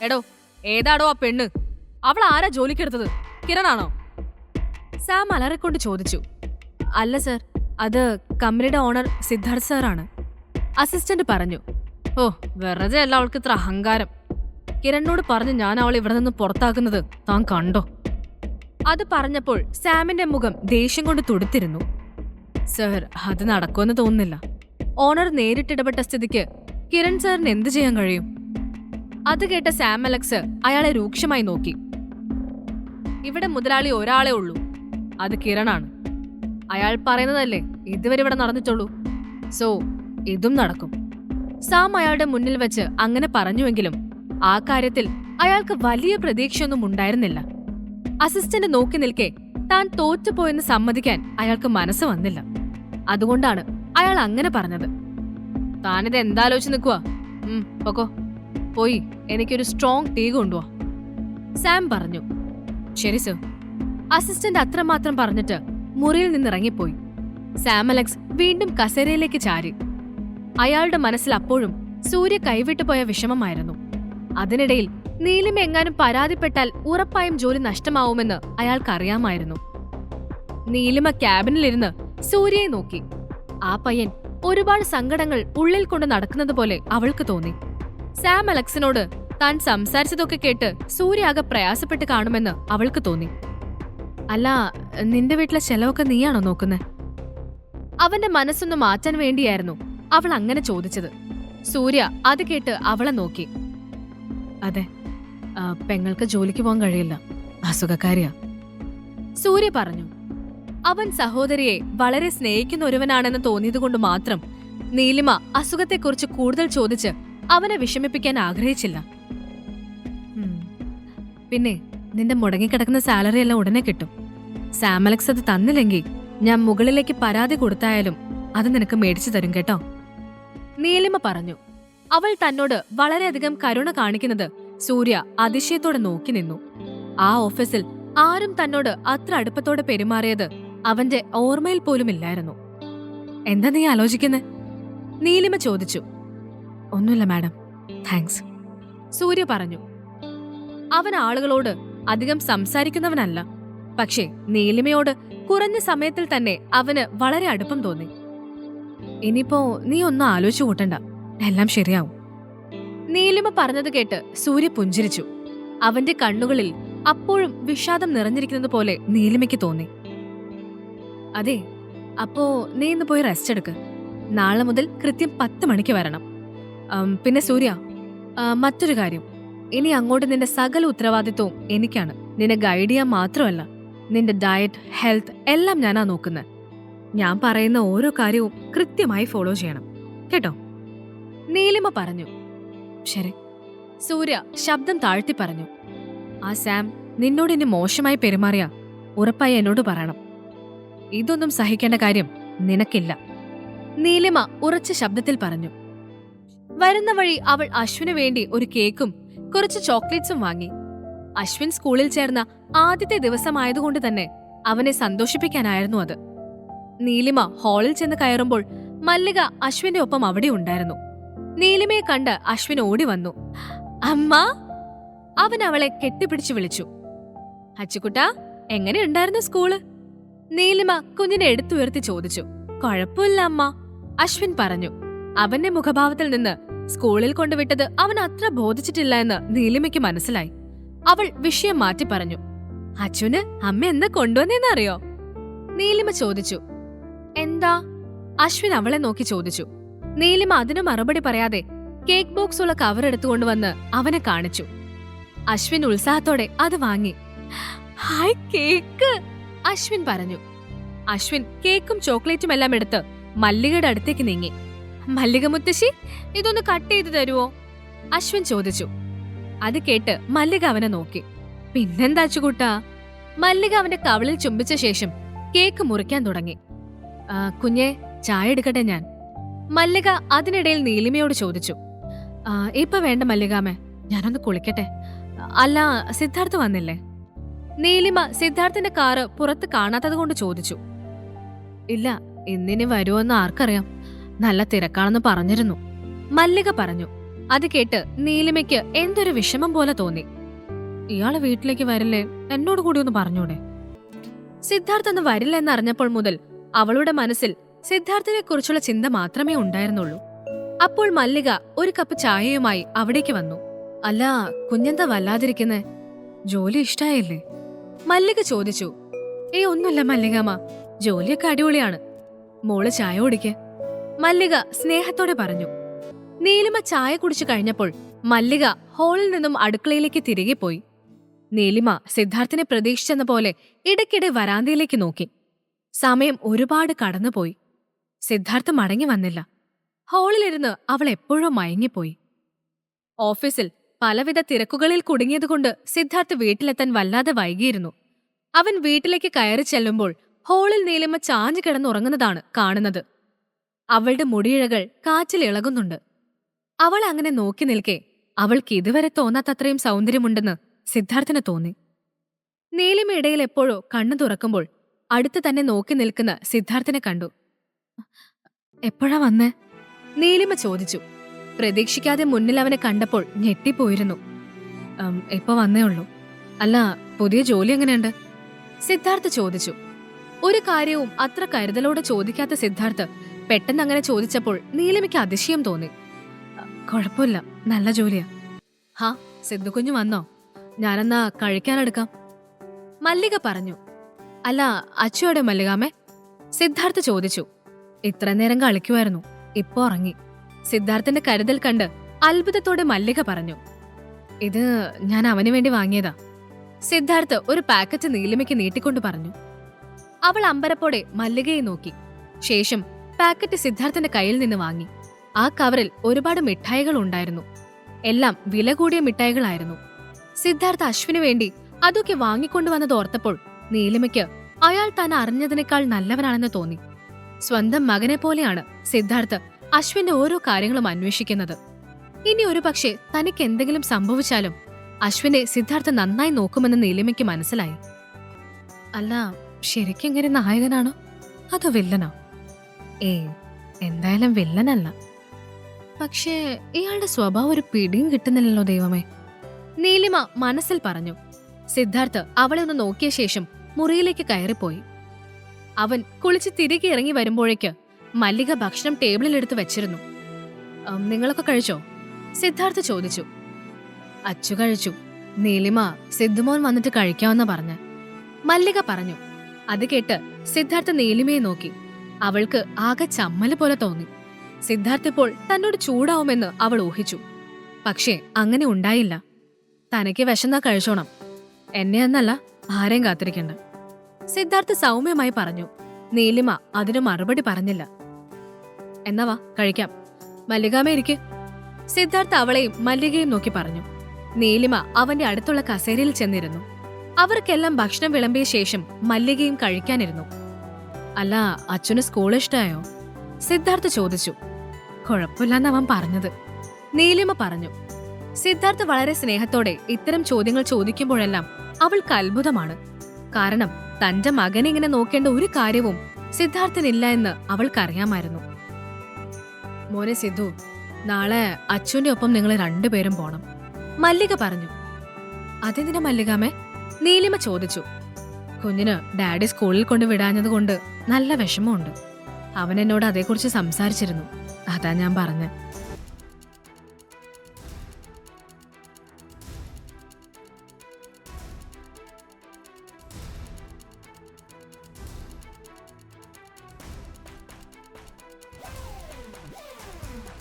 എടോ, ഏതാടോ ആ പെണ്ണ്? അവൾ ആരാ ജോലിക്കെടുത്തത്? കിരണാണോ? സാം അലറിക്കൊണ്ട് ചോദിച്ചു. അല്ല സർ, അത് കമ്പനിയുടെ ഓണർ സിദ്ധാർത്ഥ് സാറാണ്. അസിസ്റ്റന്റ് പറഞ്ഞു. ഓ, വെറുതെ അല്ല അവൾക്ക് ഇത്ര അഹങ്കാരം. കിരണിനോട് പറഞ്ഞ് ഞാൻ അവളെ ഇവിടെ നിന്ന് പുറത്താക്കുന്നത് താൻ കണ്ടോ? അത് പറഞ്ഞപ്പോൾ സാമിന്റെ മുഖം ദേഷ്യം കൊണ്ട് തുടുത്തിരുന്നു. സർ, അത് നടക്കുമെന്ന് തോന്നുന്നില്ല. ഓണർ നേരിട്ടിടപെട്ട സ്ഥിതിക്ക് കിരൺ സാറിന് എന്ത് ചെയ്യാൻ കഴിയും? അത് കേട്ട സാം അലക്സ് അയാളെ രൂക്ഷമായി നോക്കി. ഇവിടെ മുതലാളി ഒരാളെ ഉള്ളൂ, അത് കിരണാണ്. അയാൾ പറയുന്നതല്ലേ ഇതുവരെ ഇവിടെ നടന്നിട്ടുള്ളൂ. സോ ഇതും നടക്കും. സാം അയാളുടെ മുന്നിൽ വെച്ച് അങ്ങനെ പറഞ്ഞുവെങ്കിലും ആ കാര്യത്തിൽ അയാൾക്ക് വലിയ പ്രതീക്ഷയൊന്നും ഉണ്ടായിരുന്നില്ല. അസിസ്റ്റന്റ് നോക്കി നിൽക്കെ താൻ തോറ്റുപോയെന്ന് സമ്മതിക്കാൻ അയാൾക്ക് മനസ്സ് വന്നില്ല. അതുകൊണ്ടാണ് അയാൾ അങ്ങനെ പറഞ്ഞത്. താനിത് എന്താലോചിച്ച് നിൽക്കുക? പൊക്കോ, പോയി എനിക്കൊരു സ്ട്രോങ് ടീ കൊണ്ടുവാ, സാം പറഞ്ഞു. ശരി സർ. അസിസ്റ്റന്റ് അത്രമാത്രം പറഞ്ഞിട്ട് മുറിയിൽ നിന്നിറങ്ങിപ്പോയി. സാം അലക്സ് വീണ്ടും കസേരയിലേക്ക് ചാരി. അയാളുടെ മനസ്സിൽ അപ്പോഴും സൂര്യ കൈവിട്ടുപോയ വിഷമമായിരുന്നു. അതിനിടയിൽ നീലിമ എങ്ങാനും പരാതിപ്പെട്ടാൽ ഉറപ്പായും ജോലി നഷ്ടമാവുമെന്ന് അയാൾക്കറിയാമായിരുന്നു. നീലിമ ക്യാബിനിലിരുന്ന് സൂര്യയെ നോക്കി. ആ പയ്യൻ ഒരുപാട് സങ്കടങ്ങൾ ഉള്ളിൽ കൊണ്ട് നടക്കുന്നത് പോലെ അവൾക്ക് തോന്നി. സാം അലക്സിനോട് താൻ സംസാരിച്ചതൊക്കെ കേട്ട് സൂര്യ ആകെ പ്രയാസപ്പെട്ട് കാണുമെന്ന് അവൾക്ക് തോന്നി. അല്ല, നിന്റെ വീട്ടിലെ ചെലവൊക്കെ നീയാണോ നോക്കുന്നത്? അവന്റെ മനസ്സൊന്ന് മാറ്റാൻ വേണ്ടിയായിരുന്നു അവൾ അങ്ങനെ ചോദിച്ചത്. സൂര്യ അത് കേട്ട് അവളെ നോക്കി. അതെ, പെങ്ങൾക്ക് ജോലിക്ക് പോകാൻ കഴിയില്ല, അസുഖക്കാരിയാ, സൂര്യ പറഞ്ഞു. അവൻ സഹോദരിയെ വളരെ സ്നേഹിക്കുന്ന ഒരുവനാണെന്ന് തോന്നിയതുകൊണ്ട് മാത്രം നീലിമ അസുഖത്തെക്കുറിച്ച് കൂടുതൽ ചോദിച്ച് അവനെ വിഷമിപ്പിക്കാൻ ആഗ്രഹിച്ചില്ല. പിന്നെ നിന്റെ മുടങ്ങിക്കിടക്കുന്ന സാലറി എല്ലാം ഉടനെ കിട്ടും. സാം അലക്സ് അത് തന്നില്ലെങ്കിൽ ഞാൻ മുകളിലേക്ക് പരാതി കൊടുത്തായാലും അത് നിനക്ക് മേടിച്ചു തരും കേട്ടോ, നീലിമ പറഞ്ഞു. അവൾ തന്നോട് വളരെയധികം കരുണ കാണിക്കുന്നത് സൂര്യ അതിശയത്തോടെ നോക്കി നിന്നു. ആ ഓഫീസിൽ ആരും തന്നോട് അത്ര അടുപ്പത്തോടെ പെരുമാറിയത് അവന്റെ ഓർമ്മയിൽ പോലുമില്ലായിരുന്നു. എന്താ നീ ആലോചിക്കുന്നെ? നീലിമ ചോദിച്ചു. ഒന്നുമില്ല മാഡം, താങ്ക്സ്, സൂര്യ പറഞ്ഞു. അവൻ ആളുകളോട് അധികം സംസാരിക്കുന്നവനല്ല. പക്ഷേ നീലിമയോട് കുറഞ്ഞ സമയത്തിൽ തന്നെ അവന് വളരെ അടുപ്പം തോന്നി. ഇനിയിപ്പോ നീ ഒന്നും ആലോചിച്ചു കൂട്ടണ്ട, എല്ലാം ശരിയാവും, നീലിമ പറഞ്ഞത് കേട്ട് സൂര്യ പുഞ്ചിരിച്ചു. അവന്റെ കണ്ണുകളിൽ അപ്പോഴും വിഷാദം നിറഞ്ഞിരിക്കുന്നത് പോലെ നീലിമയ്ക്ക് തോന്നി. അതെ, അപ്പോ നീ ഇന്ന് പോയി റെസ്റ്റ് എടുക്ക്. നാളെ മുതൽ കൃത്യം 10 മണിക്ക് വരണം. പിന്നെ സൂര്യ, മറ്റൊരു കാര്യം, ഇനി അങ്ങോട്ട് നിന്റെ സകല ഉത്തരവാദിത്വവും എനിക്കാണ്. നിന്നെ ഗൈഡ് ചെയ്യാൻ മാത്രമല്ല, നിന്റെ ഡയറ്റ്, ഹെൽത്ത് എല്ലാം ഞാനാ നോക്കുന്നത്. ഞാൻ പറയുന്ന ഓരോ കാര്യവും കൃത്യമായി ഫോളോ ചെയ്യണം കേട്ടോ, നീലിമ പറഞ്ഞു. ശരി, സൂര്യ ശബ്ദം താഴ്ത്തി പറഞ്ഞു. ആ സാം നിന്നോട് ഇനി മോശമായി പെരുമാറിയ ഉറപ്പായി എന്നോട് പറയണം. ഇതൊന്നും സഹിക്കേണ്ട കാര്യം നിനക്കില്ല, നീലിമ ഉറച്ച ശബ്ദത്തിൽ പറഞ്ഞു. വരുന്ന വഴി അവൾ അശ്വിന് വേണ്ടി ഒരു കേക്കും കുറച്ച് ചോക്ലേറ്റ്സും വാങ്ങി. അശ്വിൻ സ്കൂളിൽ ചേർന്ന ആദ്യത്തെ ദിവസമായതുകൊണ്ട് തന്നെ അവനെ സന്തോഷിപ്പിക്കാനായിരുന്നു അത്. നീലിമ ഹാളിൽ ചെന്ന് കയറുമ്പോൾ മല്ലിക അശ്വിന്റെ ഒപ്പം അവിടെ ഉണ്ടായിരുന്നു. നീലിമയെ കണ്ട് അശ്വിൻ ഓടി വന്നു. അമ്മ, അവൻ അവളെ കെട്ടിപ്പിടിച്ചു വിളിച്ചു. അച്ചുകുട്ടാ, എങ്ങനെയുണ്ടായിരുന്നു സ്കൂള്? നീലിമ കുഞ്ഞിനെ എടുത്തുയർത്തി ചോദിച്ചു. കുഴപ്പമില്ല അമ്മ, അശ്വിൻ പറഞ്ഞു. അവന്റെ മുഖഭാവത്തിൽ നിന്ന് സ്കൂളിൽ കൊണ്ടുവിട്ടത് അവൻ അത്ര ബോധിച്ചിട്ടില്ല എന്ന് നീലിമയ്ക്ക് മനസ്സിലായി. അവൾ വിഷയം മാറ്റി പറഞ്ഞു. അച്ഛന് അമ്മ എന്താ കൊണ്ടുവന്നേന്നറിയോ? നീലിമ ചോദിച്ചു. എന്താ? അശ്വിൻ അവളെ നോക്കി ചോദിച്ചു. നീലിമ അതിനു മറുപടി പറയാതെ കേക്ക് ബോക്സ് ഉള്ള കവർ എടുത്തുകൊണ്ടുവന്ന് അവനെ കാണിച്ചു. അശ്വിൻ ഉത്സാഹത്തോടെ അത് വാങ്ങി. ഹായ്, കേക്ക്, അശ്വിൻ പറഞ്ഞു. അശ്വിൻ കേക്കും ചോക്ലേറ്റും എല്ലാം എടുത്ത് മല്ലികയുടെ അടുത്തേക്ക് നീങ്ങി. മല്ലിക മുത്തശ്ശി, ഇതൊന്ന് കട്ട് ചെയ്ത് തരുവോ? അശ്വിൻ ചോദിച്ചു. അത് കേട്ട് മല്ലിക അവനെ നോക്കി. പിന്നെന്താ അച്ചുകൂട്ടാ? മല്ലിക അവന്റെ കവിളിൽ ചുംബിച്ച ശേഷം കേക്ക് മുറിക്കാൻ തുടങ്ങി. കുഞ്ഞെ, ചായ എടുക്കട്ടെ ഞാൻ? മല്ലിക അതിനിടയിൽ നീലിമയോട് ചോദിച്ചു. ഇപ്പൊ വേണ്ട മല്ലികാമേ, ഞാനൊന്ന് കുളിക്കട്ടെ. അല്ല, സിദ്ധാർത്ഥ് വന്നില്ലേ? നീലിമ സിദ്ധാർത്ഥിന്റെ കാറ് പുറത്ത് കാണാത്തത് കൊണ്ട് ചോദിച്ചു. ഇല്ല, ഇന്നിനി വരുമെന്ന് ആർക്കറിയാം, നല്ല തിരക്കാണെന്ന് പറഞ്ഞിരുന്നു, മല്ലിക പറഞ്ഞു. അത് കേട്ട് നീലിമയ്ക്ക് എന്തൊരു വിഷമം പോലെ തോന്നി. ഇയാള് വീട്ടിലേക്ക് വരില്ലേ, എന്നോട് കൂടി ഒന്ന് പറഞ്ഞൂടെ? സിദ്ധാർത്ഥ് അന്ന് വരില്ല എന്നറിഞ്ഞപ്പോൾ മുതൽ അവളുടെ മനസ്സിൽ സിദ്ധാർത്ഥിനെ കുറിച്ചുള്ള ചിന്ത മാത്രമേ ഉണ്ടായിരുന്നുള്ളൂ. അപ്പോൾ മല്ലിക ഒരു കപ്പ് ചായയുമായി അവിടേക്ക് വന്നു. അല്ല, കുഞ്ഞെന്താ വല്ലാതിരിക്കുന്നേ? ജോലി ഇഷ്ടായില്ലേ? മല്ലിക ചോദിച്ചു. ഒന്നുമില്ല മല്ലികാമ്മ, ജോലിയൊക്കെ അടിപൊളിയാണ്. മോള് ചായ കുടിക്ക്, മല്ലിക സ്നേഹത്തോടെ പറഞ്ഞു. നീലിമ ചായ കുടിച്ചു കഴിഞ്ഞപ്പോൾ മല്ലിക ഹാളിൽ നിന്നും അടുക്കളയിലേക്ക് തിരികെ പോയി. നീലിമ സിദ്ധാർത്ഥിനെ പ്രതീക്ഷിച്ചെന്ന പോലെ ഇടയ്ക്കിടെ വരാന്തയിലേക്ക് നോക്കി. സമയം ഒരുപാട് കടന്നുപോയി. സിദ്ധാർത്ഥ് മടങ്ങി വന്നില്ല. ഹാളിലിരുന്ന് അവൾ എപ്പോഴോ മയങ്ങിപ്പോയി. ഓഫീസിൽ പലവിധ തിരക്കുകളിൽ കുടുങ്ങിയതുകൊണ്ട് സിദ്ധാർത്ഥ് വീട്ടിലെത്താൻ വല്ലാതെ വൈകിയിരുന്നു. അവൻ വീട്ടിലേക്ക് കയറി ചെല്ലുമ്പോൾ ഹാളിൽ നീലിമ ചാഞ്ഞു കിടന്നുറങ്ങുന്നതാണ് കാണുന്നത്. അവളുടെ മുടിയിഴകൾ കാറ്റിൽ ഇളകുന്നുണ്ട്. അവൾ അങ്ങനെ നോക്കി നിൽക്കെ അവൾക്ക് ഇതുവരെ തോന്നാത്തത്രയും സൗന്ദര്യമുണ്ടെന്ന് സിദ്ധാർത്ഥിന് തോന്നി. നീലിമ ഇടയിൽ എപ്പോഴോ കണ്ണു തുറക്കുമ്പോൾ അടുത്ത് തന്നെ നോക്കി നിൽക്കുന്ന സിദ്ധാർത്ഥിനെ കണ്ടു. എപ്പോഴാ വന്നേ? നീലിമ ചോദിച്ചു. പ്രതീക്ഷിക്കാതെ മുന്നിൽ അവനെ കണ്ടപ്പോൾ ഞെട്ടിപ്പോയിരുന്നു. എപ്പോ വന്നേ ഉള്ളൂ. അല്ല, പുതിയ ജോലി എങ്ങനെയുണ്ട്? സിദ്ധാർത്ഥ് ചോദിച്ചു. ഒരു കാര്യവും അത്ര കരുതലോടെ ചോദിക്കാത്ത സിദ്ധാർത്ഥ് പെട്ടെന്ന് അങ്ങനെ ചോദിച്ചപ്പോൾ നീലിമയ്ക്ക് അതിശയം തോന്നി. കുഴപ്പമില്ല, നല്ല ജോലിയാ. ഹാ, സിദ്ധു കുഞ്ഞു വന്നോ? ഞാനെന്നാ കഴിക്കാനെടുക്കാം, മല്ലിക പറഞ്ഞു. അല്ല, അച്ചുവിടെ മല്ലികാമേ? സിദ്ധാർത്ഥ് ചോദിച്ചു. ഇത്ര നേരം കളിക്കുമായിരുന്നു, ഇപ്പോ ഉറങ്ങി. സിദ്ധാർത്ഥിന്റെ കരുതൽ കണ്ട് അത്ഭുതത്തോടെ മല്ലിക പറഞ്ഞു. ഇത് ഞാൻ അവന് വേണ്ടി വാങ്ങിയതാ. സിദ്ധാർത്ഥ് ഒരു പാക്കറ്റ് നീലിമയ്ക്ക് നീട്ടിക്കൊണ്ട് പറഞ്ഞു. അവൾ അമ്പരപ്പോടെ മല്ലികയെ നോക്കി. ശേഷം പാക്കറ്റ് സിദ്ധാർത്ഥിന്റെ കയ്യിൽ നിന്ന് വാങ്ങി. ആ കവറിൽ ഒരുപാട് മിഠായികൾ ഉണ്ടായിരുന്നു. എല്ലാം വില കൂടിയ മിഠായികളായിരുന്നു. സിദ്ധാർത്ഥ് അശ്വിന് വേണ്ടി അതൊക്കെ വാങ്ങിക്കൊണ്ടുവന്നത് ഓർത്തപ്പോൾ നീലിമയ്ക്ക് അയാൾ താൻ അറിഞ്ഞതിനേക്കാൾ നല്ലവനാണെന്ന് തോന്നി. സ്വന്തം മകനെ പോലെയാണ് സിദ്ധാർത്ഥ് അശ്വിന്റെ ഓരോ കാര്യങ്ങളും അന്വേഷിക്കുന്നത്. ഇനി ഒരു പക്ഷേ തനിക്ക് എന്തെങ്കിലും സംഭവിച്ചാലും അശ്വിനെ സിദ്ധാർത്ഥ നന്നായി നോക്കുമെന്ന് നീലിമയ്ക്ക് മനസ്സിലായി. അല്ല, ശരിക്കും ഇങ്ങനെ നായകനാണോ അതോ വില്ലനോ? എന്തായാലും വില്ലനല്ല. പക്ഷേ ഇയാളുടെ സ്വഭാവം ഒരു പിടിയും കിട്ടുന്നില്ലല്ലോ ദൈവമേ, നീലിമ മനസ്സിൽ പറഞ്ഞു. സിദ്ധാർത്ഥ് അവളെ ഒന്ന് നോക്കിയ ശേഷം മുറിയിലേക്ക് കയറിപ്പോയി. അവൻ കുളിച്ച് തിരികെ ഇറങ്ങി വരുമ്പോഴേക്ക് മല്ലിക ഭക്ഷണം ടേബിളിലെടുത്ത് വെച്ചിരുന്നു. നിങ്ങളൊക്കെ കഴിച്ചോ? സിദ്ധാർത്ഥ് ചോദിച്ചു. അച്ചു കഴിച്ചു. നീലിമ സിദ്ധുമോൻ വന്നിട്ട് കഴിക്കാമെന്ന് പറഞ്ഞ് മല്ലിക പറഞ്ഞു. അത് കേട്ട് സിദ്ധാർത്ഥ നീലിമയെ നോക്കി. അവൾക്ക് ആകെ ചമ്മല് പോലെ തോന്നി. സിദ്ധാർത്ഥ് ഇപ്പോൾ തന്നോട് ചൂടാവുമെന്ന് അവൾ ഊഹിച്ചു. പക്ഷേ അങ്ങനെ ഉണ്ടായില്ല. തനിക്ക് വിശന്നാ കഴിച്ചോണം, എന്നെ എന്നല്ല ആരെയും കാത്തിരിക്കണ്ട, സിദ്ധാർത്ഥ് സൗമ്യമായി പറഞ്ഞു. നീലിമ അതിന് മറുപടി പറഞ്ഞില്ല. എന്നാ വാ കഴിക്കാം, മല്ലികാമേ ഇരിക്ക്, സിദ്ധാർത്ഥ് അവളെയും മല്ലികയും നോക്കി പറഞ്ഞു. നീലിമ അവന്റെ അടുത്തുള്ള കസേരയിൽ ചെന്നിരുന്നു. അവർക്കെല്ലാം ഭക്ഷണം വിളമ്പിയ ശേഷം മല്ലികയും കഴിക്കാനിരുന്നു. അല്ല, അച്ഛന് സ്കൂൾ ഇഷ്ടായോ? സിദ്ധാർത്ഥ് ചോദിച്ചു. കുഴപ്പമില്ലെന്ന് അവൻ പറഞ്ഞത്, നീലിമ പറഞ്ഞു. സിദ്ധാർത്ഥ് വളരെ സ്നേഹത്തോടെ ഇത്തരം ചോദ്യങ്ങൾ ചോദിക്കുമ്പോഴെല്ലാം അവൾക്ക് അത്ഭുതമാണ്. കാരണം തന്റെ മകനെ ഇങ്ങനെ നോക്കേണ്ട ഒരു കാര്യവും സിദ്ധാർത്ഥിനില്ല എന്ന് അവൾക്കറിയാമായിരുന്നു. മോനെ സിദ്ധു, നാളെ അച്ഛന്റെ ഒപ്പം നിങ്ങൾ രണ്ടുപേരും പോണം, മല്ലിക പറഞ്ഞു. അതെന്തിനാ മല്ലികാമേ? നീലിമ ചോദിച്ചു. കുഞ്ഞിന് ഡാഡി സ്കൂളിൽ കൊണ്ട് വിടാഞ്ഞതുകൊണ്ട് നല്ല വിഷമമുണ്ട്. അവൻ എന്നോട് അതേക്കുറിച്ച് സംസാരിച്ചിരുന്നു, അതാ ഞാൻ പറഞ്ഞ.